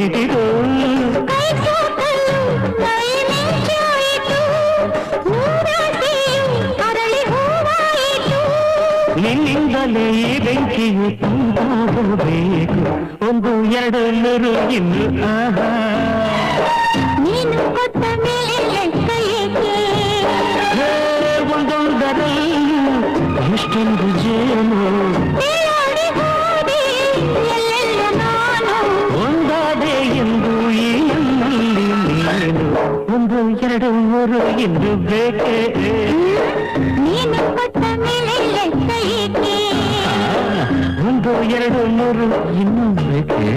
ಏಟಿದು ನಿನ್ನಿಂದಲೇ ಈ ಬೆಂಕಿಯು ತುಂಟಾಗಬೇಕು ಒಂದು ಎರಡು ನೂರು ಇನ್ನು ಆಹಾ ನೀನು ಕೊಟ್ಟ ಮೇಲೆ ಲೆಕ್ಕ ಏಕೆ ಒಂದೊಂದರಲ್ಲಿ ಎಷ್ಟೊಂದು ಜೇನು ಎಲ್ಲೆಲ್ಲ ನಾನು ಒಂದಾದೆ ಎಂದು ಈ ನನ್ನಲ್ಲಿ ನೀನು ಒಂದು ಎರಡು ಮೂರು ಎಂದು ಬೇಕೇ ನೀನು ಕೊಟ್ಟ ಮೇಲೆ ಲೆಕ್ಕ ಏಕೆ ಒಂದು ಎರಡು ಮೂರು ಇನ್ನೂ ಬೇಕೇ